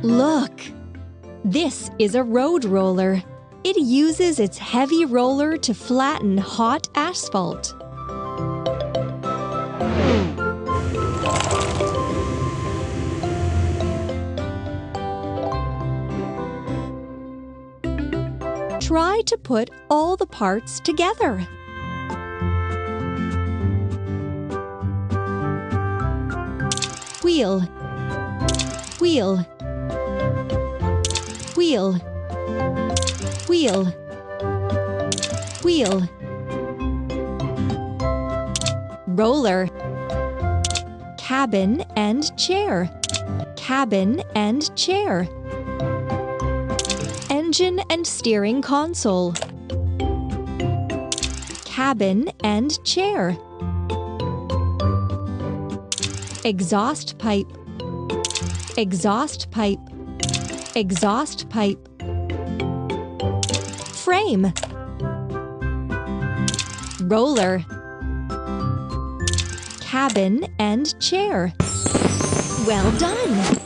Look! This is a road roller. It uses its heavy roller to flatten hot asphalt. Try to put all the parts together. Wheel, wheel, wheel, wheel, wheel. Roller, cabin and chair, cabin and chair. Engine and steering console, cabin and chair. Exhaust pipe, exhaust pipe, exhaust pipe. Frame, roller, cabin and chair. Well done!